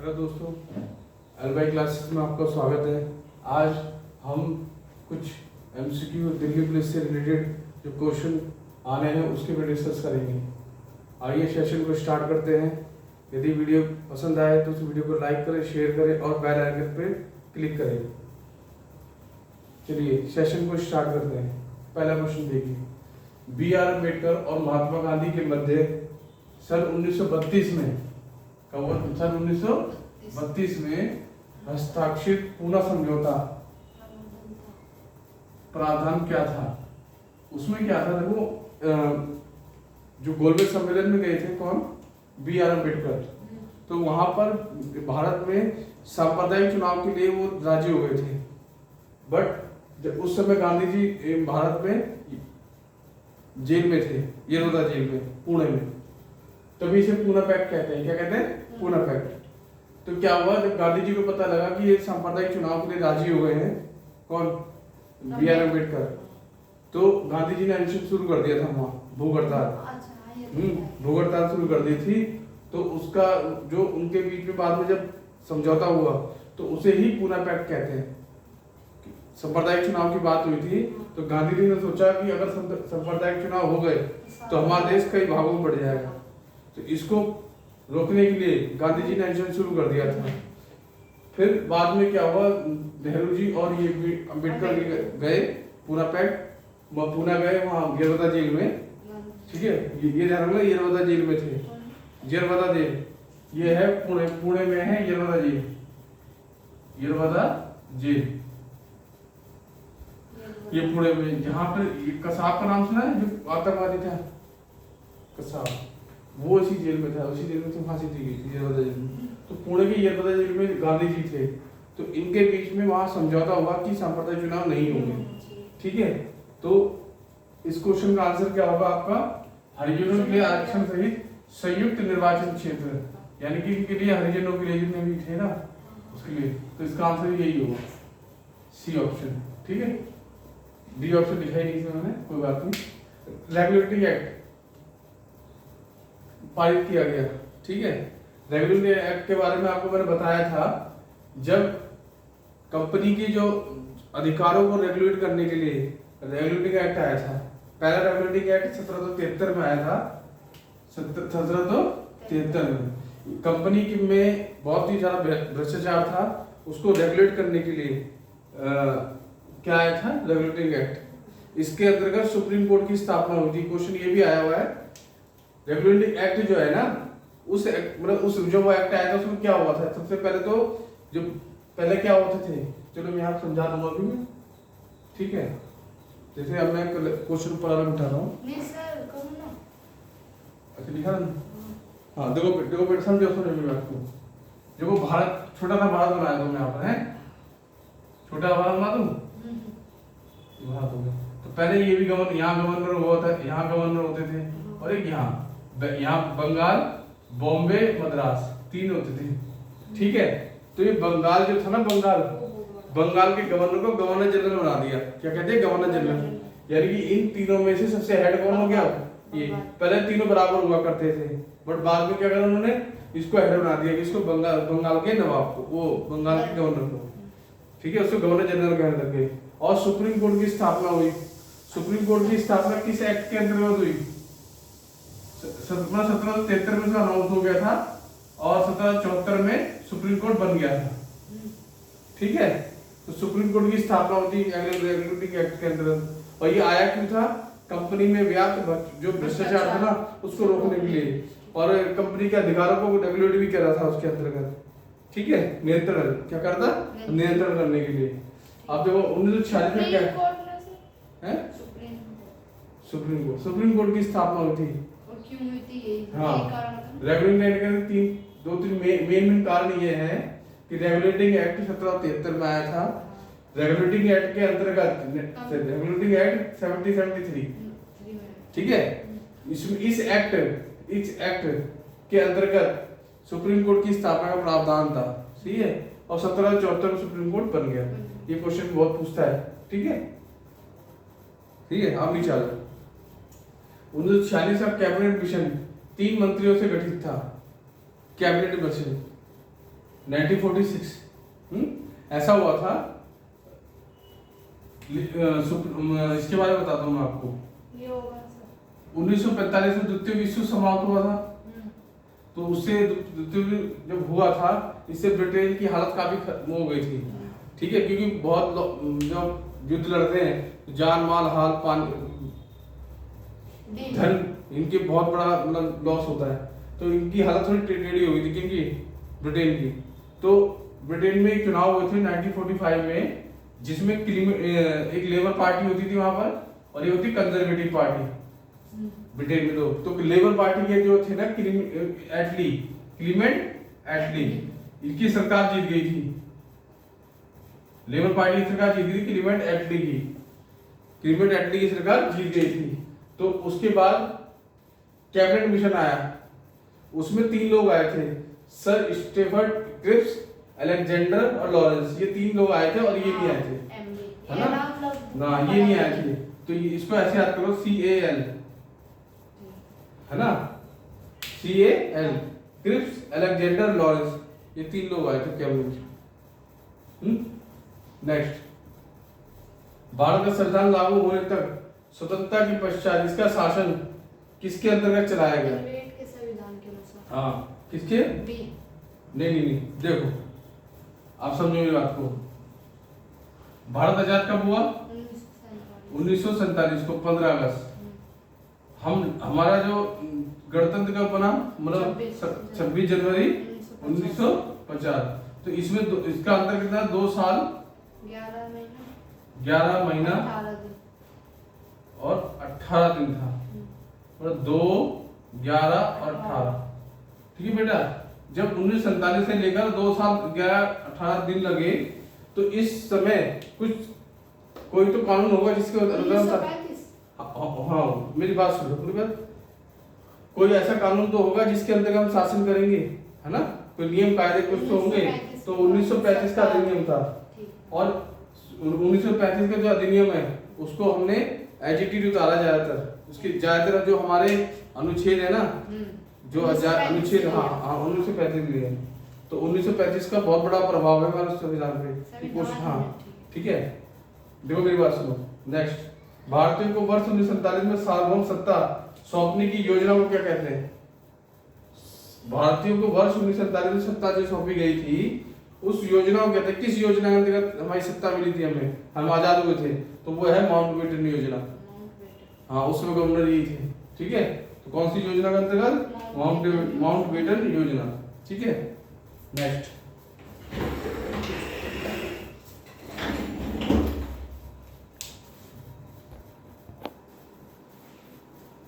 Hello दोस्तों, अलबाई classes में आपका स्वागत है। आज हम कुछ एमसीक्यू दिल्ली पुलिस से रिलेटेड जो क्वेश्चन आने हैं उसके पर डिस्कस करेंगे। आइए सेशन को स्टार्ट करते हैं। यदि वीडियो पसंद आए तो उस वीडियो को लाइक करें, शेयर करें और बेल आइकन पर क्लिक करें। चलिए सेशन को स्टार्ट करते हैं। पहला क्वेश्चन देखिए, B.R. अम्बेडकर और महात्मा गांधी के मध्य सन 1932 में सन 1932 में हस्ताक्षरित पूना समझौता प्रावधान क्या था? उसमें क्या था? देखो, जो गोलमेज सम्मेलन में गए थे कौन? B.R. अम्बेडकर। तो वहां पर भारत में सांप्रदायिक चुनाव के लिए वो राजी हो गए थे। बट जब उस समय गांधी जी भारत में जेल में थे, येरवदा जेल में, पुणे में, तभी इसे पूना पैक्ट कहते हैं। क्या कहते हैं? पूना पैक्ट। तो क्या हुआ, जब गांधी जी को पता लगा कि ये सांप्रदायिक चुनाव के लिए राजी हो गए हैं कौन? B.R. अम्बेडकर, तो गांधी जी ने अनशन शुरू कर दिया था वहां, भूख हड़ताल। भूख हड़ताल शुरू कर दी थी। तो उसका जो उनके बीच में बाद में जब समझौता हुआ तो उसे ही पूना पैक्ट कहते हैं। सांप्रदायिक चुनाव की बात हुई थी तो गांधी जी ने सोचा कि अगर सांप्रदायिक चुनाव हो गए तो हमारा देश कई भागों में बढ़ जाएगा। तो इसको रोकने के लिए गांधी जी ने अनशन शुरू कर दिया था। फिर बाद में क्या हुआ, नेहरू जी और ये अम्बेडकर गए पूना पैक्ट, पूना गए वहाँ येरवदा जेल में। ठीक है, ये ध्यान रखना, येरवदा जेल में थे। येरवदा जेल ये है पुणे में है येरवदा जेल। येरवदा जेल ये पुणे में, जहाँ पर कसाब का नाम सुना है, जो आतंकवादी था कसाब, वो इसी जेल में था। उसी जेल में तो फांसी दी गई थी, येरवदा जेल में। तो पुणे के येरवदा जेल में गांधी जी थे। तो इनके बीच में वहां समझौता हुआ कि सांप्रदायिक चुनाव नहीं होंगे। ठीक है, तो इस क्वेश्चन का आंसर क्या होगा आपका? हरिजनों के लिए आरक्षण सहित संयुक्त निर्वाचन क्षेत्र, यानी कि इनके लिए हरिजनों के लिए जितने भी थे ना उसके लिए, तो इसका आंसर यही होगा, सी ऑप्शन। ठीक है, डी ऑप्शन लिखा ही नहीं इसमें मैंने, कोई बात नहीं। रेगुलेटरी एक्ट पारित किया गया। ठीक है, रेगुलेटरी एक्ट के बारे में आपको मैंने बताया था। जब कंपनी के जो अधिकारों को रेगुलेट करने के लिए रेगुलेटरी एक्ट आया था, पहला रेगुलेटरी एक्ट 1773 में आया था। 1773 में कंपनी की में बहुत ही ज्यादा भ्रष्टाचार था, उसको रेगुलेट करने के लिए क्या आया था? Regulatory act. इसके अंतर्गत सुप्रीम कोर्ट की स्थापना हुई थी। क्वेश्चन ये भी आया हुआ है, रेगुलेटरी एक्ट जो है ना, उस जो वो एक्ट आया था उसमें क्या हुआ था? सबसे पहले तो जो पहले क्या होते थे, चलो मैं यहाँ समझा दूंगा अभी मैं। ठीक है, जैसे अब मैं क्वेश्चन पर उठा रहा हूँ। अच्छा लिखा ना? हाँ, देखो बेटा, समझो मेरी बात को। देखो, भारत छोटा सा भारत बनाया तुमने यहाँ पर, है छोटा भारत बना दूं? बना दूंगा। तो पहले ये भी यहाँ गवर्नर हुआ था, यहाँ गवर्नर होते थे, और एक यहाँ बंगाल, बॉम्बे, मद्रास, तीन होते थे। ठीक है, तो ये बंगाल जो था ना, बंगाल के गवर्नर को गवर्नर जनरल बना दिया। क्या कहते हैं? Governor general. यानी कि इन तीनों में से सबसे हेड कौन हो गया? ये। पहले तीनों बराबर हुआ करते थे, बट बाद में क्या करा उन्होंने? इसको हेड बना दिया, किसको? बंगाल के नवाब को, वो बंगाल के गवर्नर को। ठीक है, उसको गवर्नर जनरल कहने लग गए। और सुप्रीम कोर्ट की स्थापना हुई। सुप्रीम कोर्ट की स्थापना किस एक्ट के अंतर्गत हुई? 1773 में अनाउंस हो गया था और 1774 में सुप्रीम कोर्ट बन गया था। ठीक है, तो सुप्रीम कोर्ट की स्थापना होती है रेगुलेटरी एक्ट के अंतर्गत। और ये आया क्यों था? कंपनी में व्याप्त जो भ्रष्टाचार था ना, उसको रोकने के लिए, और कंपनी के अधिकारों को रेगुलेट भी करा था उसके अंतर्गत। ठीक है, नियंत्रण क्या करता? नियंत्रण करने के लिए। अब देखो 1946 में क्या है? सुप्रीम कोर्ट की स्थापना हुई थी। क्यों हुई थी? हाँ, रेगुलेटिंग एक्ट के दो तीन मेन कारण ये है कि रेगुलेटिंग एक्ट 1773 में आया था। रेगुलेटिंग एक्ट के अंतर्गत रेगुलेटिंग एक्ट 1773। ठीक है, इस एक्ट के अंतर्गत सुप्रीम कोर्ट की स्थापना का प्रावधान था। ठीक है, और 1774 में सुप्रीम कोर्ट बन गया। ये क्वेश्चन बहुत पूछता है। ठीक है, अब नहीं चल 1946 का कैबिनेट मिशन 3 मंत्रियों से गठित था। कैबिनेट मिशन 1946 ऐसा हुआ था। इसके बारे में बताता हूँ मैं आपको। ये होगा सर 1945 में द्वितीय विश्व समाप्त हुआ था। तो उससे द्वितीय जब हुआ था, इससे ब्रिटेन की हालत काफी खत्म हो गई थी। ठीक है, क्योंकि बहुत जब युद्ध लड़ते हैं तो जान माल हाल पानी धन इनके बहुत बड़ा मतलब लॉस होता है। तो इनकी हालत थोड़ी टेढ़ी हो गई थी, क्योंकि ब्रिटेन की। तो ब्रिटेन में एक चुनाव हुए थे 1945 में, जिसमें एक लेबर पार्टी होती थी वहां पर, और ये होती कंजर्वेटिव पार्टी ब्रिटेन में। तो लेबर पार्टी के जो थे ना क्लीमेंट एटली, इनकी सरकार जीत गई थी। लेबर पार्टी की सरकार जीत गई थी क्लीमेंट एटली की सरकार जीत गई थी। तो उसके बाद कैबिनेट मिशन आया, उसमें 3 लोग आए थे, सर स्टेफर्ड क्रिप्स, अलेक्जेंडर और लॉरेंस। ये 3 लोग आए थे और ये नहीं आए थे, है ना? ना, ये नहीं आए थे। तो इसको ऐसे याद करो, CAL, है ना? CAL, क्रिप्स, अलेक्जेंडर, लॉरेंस, ये 3 लोग आए थे कैबिनेट। नेक्स्ट, भारत का संविधान लागू होने तक स्वतंत्रता के पश्चात इसका शासन किसके अंतर्गत चलाया गया? के संविधान के अनुसार। हाँ, किसके? नहीं, देखो आप समझो मेरी बात को। भारत आजाद कब हुआ? 1947 को 15 अगस्त। हमारा जो गणतंत्र कब बना, मतलब 26 जनवरी 1950। तो इसमें इसका अंतर कितना? 2 साल 11 महीना और 18 दिन था। मतलब 2, 11 और 18। ठीक है बेटा, जब 1947 से लेकर 2 साल 11, 18 दिन लगे, तो इस समय कोई तो कानून होगा जिसके अनुसार, हाँ मेरी बात सुनो पूरी बात। कोई ऐसा कानून तो होगा जिसके अंतर्गत हम शासन करेंगे, है ना? कोई नियम कायदे कुछ तो होंगे। तो 1935 का अधिनियम था, और 1935 का जो अधिनियम है उसको हमने एजिटेड उतारा ज्यादातर। उसके ज्यादातर जो हमारे अनुच्छेद है ना, जो अनुच्छेद, हाँ 1935 लिए है। तो 1935 का बहुत बड़ा प्रभाव है हमारे संविधान पे। हाँ ठीक है, देखो मेरी बात सुनो। नेक्स्ट, भारतीयों को वर्ष 1947 में सार्वभौम सत्ता सौंपने की योजना को क्या कहते हैं? भारतीयों को वर्ष 1947 में सत्ता जो सौंपी गई थी, उस योजना को कहते हैं। किस योजना के अंतर्गत हमारी सत्ता मिली थी हमें, हम आजाद हुए थे? तो वो है माउंटबेटन योजना। हाँ, उसमें गवर्नर यही थे। ठीक है, तो कौन सी योजना के अंतर्गत? माउंटबेटन योजना। ठीक है, नेक्स्ट,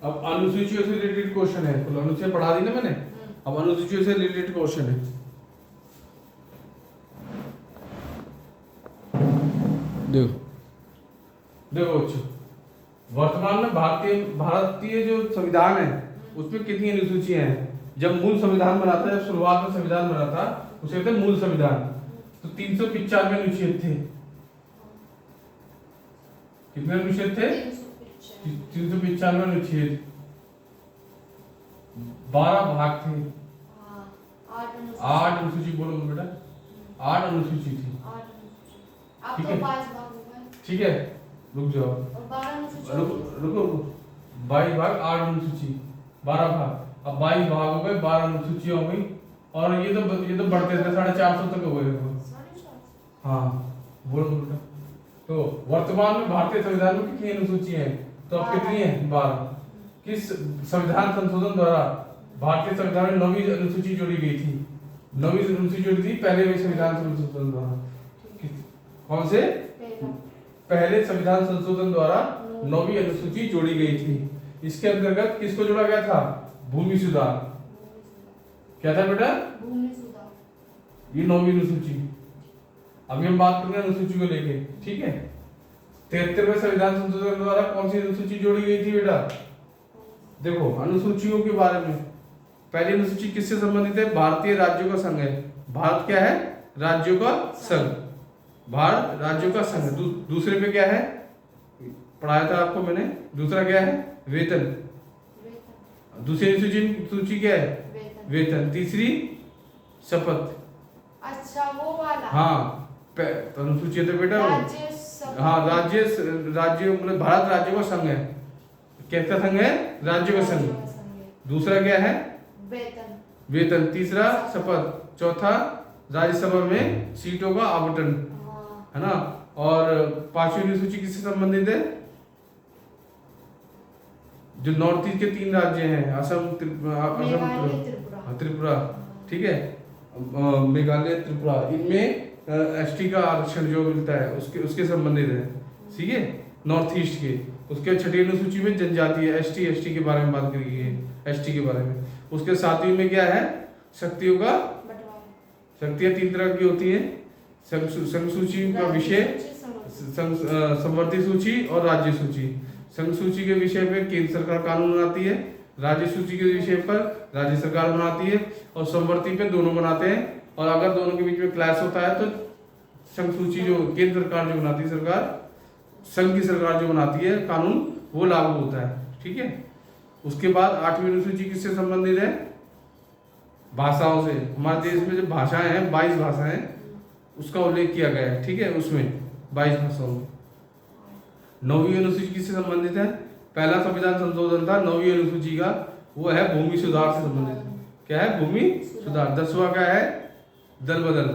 अब अनुसूचियों से रिलेटेड क्वेश्चन है। तो अनुसूचियां पढ़ा दी ना मैंने, अब अनुसूचियों से रिलेटेड क्वेश्चन है। देखो बच्चों, वर्तमान में भारतीय जो संविधान है उसमें कितनी अनुसूचियां हैं? जब मूल संविधान बना था, जब शुरुआत में संविधान बना था, उसे कहते हैं मूल संविधान। तो 395 अनुच्छेद थे। कितने अनुच्छेद थे? 395 अनुच्छेद, 12 भाग थे। 8 अनुसूची, बोलो बेटा, 8 अनुसूची थी। ठीक है, ठीक है, रुक जाओ, रुको 22 भाग, 8 अनुसूची, 12 भाग। अब 22 भाग हो गए, 12 अनुसूचियां हो गई, और ये तो बढ़ते थे, 450 तक हो गए। हाँ बोलो बेटा। तो वर्तमान में भारतीय संविधान में कितनी अनुसूचियां हैं? तो अब कितनी है? 12। किस संविधान संशोधन द्वारा भारतीय संविधान में 9वीं अनुसूची जोड़ी गई थी? 9वीं अनुसूची जोड़ी थी पहले भी संविधान संशोधन द्वारा। कौन से? पहले संविधान संशोधन द्वारा 9वीं अनुसूची जोड़ी गई थी। इसके अंतर्गत किसको जोड़ा गया था? भूमि सुधार। क्या था बेटा? भूमि सुधार। ये 9वीं अनुसूची। अभी हम बात करेंगे अनुसूची को लेके। ठीक है, 73वें संविधान संशोधन द्वारा कौन सी अनुसूची जोड़ी गई थी बेटा? देखो अनुसूचियों के बारे में, पहली अनुसूची किससे संबंधित है? भारतीय राज्यों का संघ है। भारत क्या है? राज्यों का संघ। भारत राज्यों का संघ। दूसरे पे क्या है? पढ़ाया था आपको मैंने। दूसरा क्या है? वेतन। दूसरी अनुसूची क्या है? वेतन। तीसरी शपथ। अच्छा वो वाला। हाँ अनुसूची है तो बेटा राज्यसभा। हाँ राज्य मतलब भारत राज्यों का संघ है। कैसा संघ है? राज्यों का संघ। दूसरा क्या है? वेतन। वेतन। तीसरा शपथ। चौथा राज्यसभा में सीटों का आवंटन, हाँ। है ना। और पांचवी अनुसूची किससे संबंधित है? जो नॉर्थ ईस्ट के 3 राज्य हैं, असम त्रिपुरा, ठीक है, मेघालय त्रिपुरा, इनमें एसटी का आरक्षण जो मिलता है उसके संबंधित है, ठीक है, नॉर्थ ईस्ट के। उसके छठी अनुसूची में जनजातीय एसटी के बारे में बात करी है, एसटी के बारे में। उसके सातवीं में क्या है? शक्तियों का शक्तियां 3 तरह की होती हैं। संघ सूची का विषय, संवर्ती सूची और राज्य सूची। संघ सूची के विषय पे केंद्र सरकार कानून बनाती है, राज्य सूची के विषय पर राज्य सरकार बनाती है, और संवर्ती पे दोनों बनाते हैं। और अगर दोनों के बीच में क्लैश होता है तो संघ सूची जो केंद्र सरकार जो बनाती है, सरकार संघ की सरकार जो बनाती है कानून, वो लागू होता है, ठीक है। उसके बाद 8वीं अनुसूची किससे संबंधित है? भाषाओं से। हमारे देश में जो भाषाएं हैं 22 भाषाएं, उसका उल्लेख किया गया है, ठीक है, उसमें 22 भाषाओं में। 9वीं अनुसूची किससे संबंधित है? पहला संविधान संशोधन था 9वीं अनुसूची का, वो है भूमि सुधार से संबंधित। क्या है? भूमि सुधार। 10वां क्या है? दल बदल।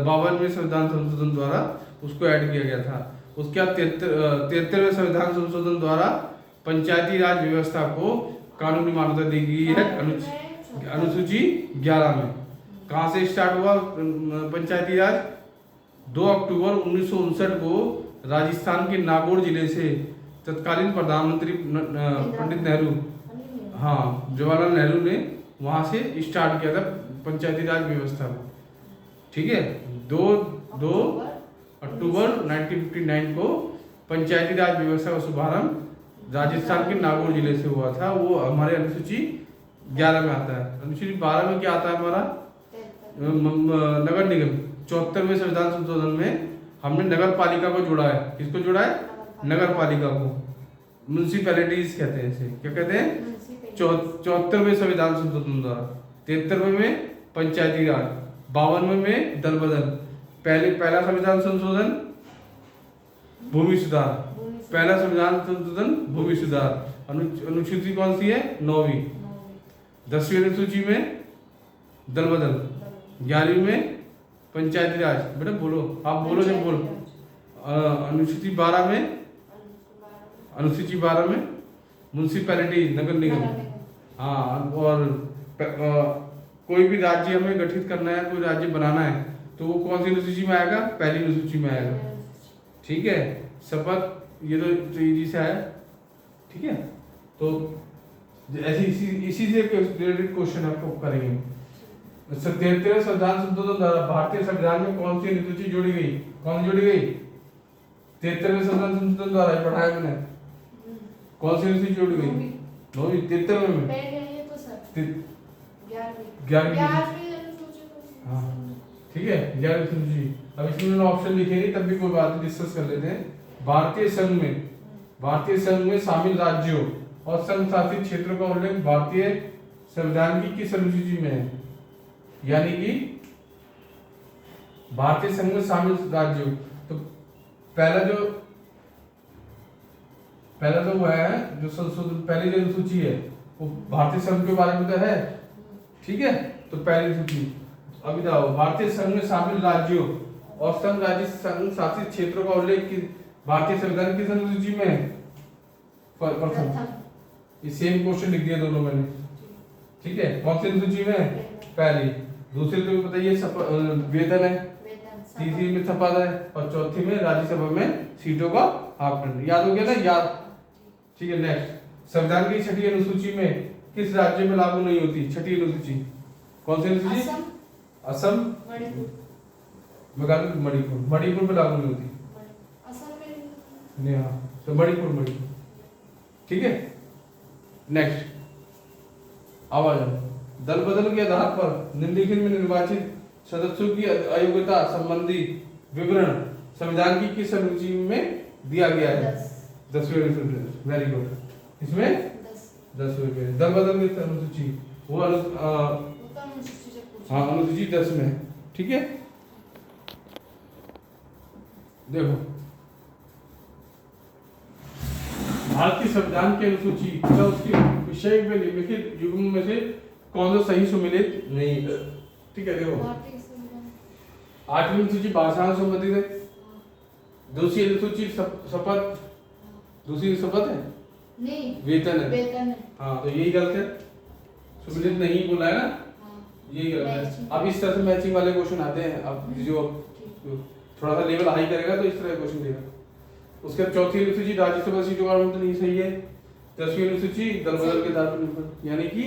52वें संविधान संशोधन द्वारा उसको ऐड किया गया था। उसके बाद 73वें संविधान संशोधन द्वारा पंचायती राज व्यवस्था को कानूनी मान्यता दी गई है अनुसूची 11 में। कहाँ से स्टार्ट हुआ पंचायती राज? 2 अक्टूबर 1959 को राजस्थान के नागौर जिले से तत्कालीन प्रधानमंत्री पंडित नेहरू, हाँ जवाहरलाल नेहरू ने वहां से स्टार्ट किया था पंचायती राज व्यवस्था को, ठीक है। 2 अक्टूबर 1959 को पंचायती राज व्यवस्था का शुभारंभ राजस्थान के नागौर जिले से हुआ था। वो हमारे अनुसूची 11 में आता है। अनुसूची 12 में क्या आता है हमारा? नगर निगम। 74वें संविधान संशोधन में हमने नगर पालिका को जोड़ा है। किसको जोड़ा है? नगर पालिका को। म्युनिसिपैलिटीज कहते हैं इसे। क्या कहते हैं? 74वें संविधान संशोधन द्वारा। 73वें में पंचायती राज, 52वें में दल बदल। पहला संविधान संशोधन भूमि सुधार, पहला संविधान संशोधन भूमि सुधार। अनुसूची कौन सी है? 9वीं। 10वीं अनुसूची में दल बदल, 11वीं में पंचायती राज। बेटा बोलो, आप बोलो जब बोलो। अनुसूची 12 में म्युनिसिपैलिटी, नगर निगम। हाँ, और कोई भी राज्य हमें गठित करना है, कोई राज्य बनाना है, तो वो कौन सी अनुसूची में आएगा? पहली अनुसूची में आएगा, ठीक है। शपथ ये तो इजी से है, ठीक है। तो ऐसे इसी से रिलेटेड क्वेश्चन आपको करेंगे। 73वें संविधान संशोधन द्वारा भारतीय संविधान में कौन सी अनुसूची जोड़ी गई? कौन जोड़ी गई? 73वें संविधान संशोधन द्वारा पढ़ाया मैंने। कौन सी अनुसूची जोड़ी गई? 9वीं। 73वें में पहले ये तो सर 11वीं। हाँ ठीक है, 11वीं अनुसूची। अब इसमें मैंने ऑप्शन लिखे नहीं, तब भी कोई बात नहीं, डिस्कस कर लेते हैं। भारतीय संघ में शामिल राज्यों और संघ शासित क्षेत्रों का उल्लेख भारतीय संविधान की किस अनुसूची में है? यानी कि भारतीय संघ में शामिल राज्यों, तो पहला तो वो है जो संशोधन, पहली जो अनुसूची है वो भारतीय संघ के बारे में तो है, ठीक है। तो पहली अनुसूची अभी बताओ, भारतीय संघ में शामिल राज्यों और संघ शासित क्षेत्रों का उल्लेख भारतीय संविधान की अनुसूची में है? प्रथम। ये सेम क्वेश्चन लिख दिया दोनों मैंने, ठीक है। कौन सी अनुसूची में? पहली। दूसरी तो बताइए वेतन है, तीसरी में शपथ है, और चौथी में राज्यसभा में सीटों का आवंटन। याद हो गया ना? याद, ठीक है। नेक्स्ट, संविधान की छठी अनुसूची में किस राज्य में लागू नहीं होती? छठी अनुसूची कौन सी अनुसूची? असम, मेघालय, मणिपुर में लागू नहीं होती। नहीं, हाँ, तो मणिपुर, ठीक है। नेक्स्ट, आवाज दल बदल के आधार पर निम्नलिखित में निर्वाचित सदस्यों की अयोग्यता संबंधी विवरण संविधान की किस अनुसूची में दिया गया है? 10वीं अनुसूची। Very good. इसमें 10वीं दल बदल की अनुसूची वो पूछा। हाँ अनुसूची 10 में है, ठीक है। देखो भारत की संविधान की अनुसूची तथा उसके विषय में निम्नलिखित युग्म में से कौन सा सही सुमेलित नहीं है, ठीक है। देखो भारतीय संविधान। 8वीं अनुसूची भाषा से संबंधित है, हाँ, दूसरी अनुसूची शपथ, हाँ। दूसरी शपथ है, नहीं, वेतन है। वेतन है। हाँ तो यही गलत है, सुमेलित नहीं बोला है ना, हाँ, यही गलत है। Matching। अब इस तरह से मैचिंग वाले क्वेश्चन आते हैं, अब जो ठीक। थोड़ा सा लेवल हाई करेगा तो इस तरह क्वेश्चन देगा। उसके बाद चौथी अनुसूची राज्यसभा सीटों का आवंटन नहीं सही है। 10वीं अनुसूची दल बदल के आधार पर निर्भर, यानी कि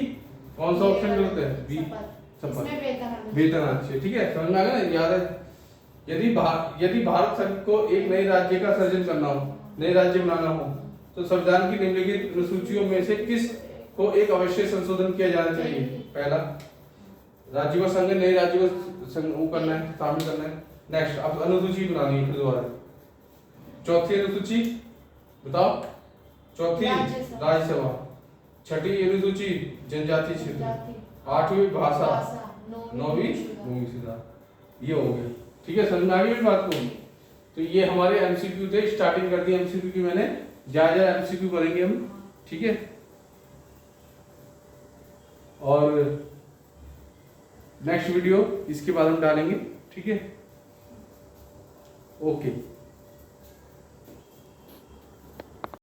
कौन सा ऑप्शन गलत है, बी शपथ। शपथ, इसमें वेतन आना वेतन आना चाहिए, ठीक है। समझ में आ गया ना, याद है। यदि भारत संघ को एक नए राज्य का सृजन करना हो, नए राज्य बनाना हो, तो संविधान की निम्नलिखित अनुसूचियों में से किस को एक अवश्य संशोधन किया जाना चाहिए। पहला, राज्यों का संघ, नए राज्यों को वो करना है, शामिल करना है। नेक्स्ट, अब अनुसूची बनानी है फिर दोबारा। चौथी अनुसूची बताओ, चौथी राज्यसभा। राज्यसभा। छठी अनुसूची जनजाति क्षेत्र। जाति। 8वीं भाषा, भाषा। 9वीं शुदा। भूमि सुधार। ये हो गया, ठीक है। समझ में आ गई मेरी बात को। तो ये हमारे एमसीक्यू थे, स्टार्टिंग कर दी एमसीक्यू की मैंने, ज्यादा एमसीक्यू करेंगे हम, ठीक है। और नेक्स्ट वीडियो इसके बाद हम डालेंगे, ठीक है। ओके।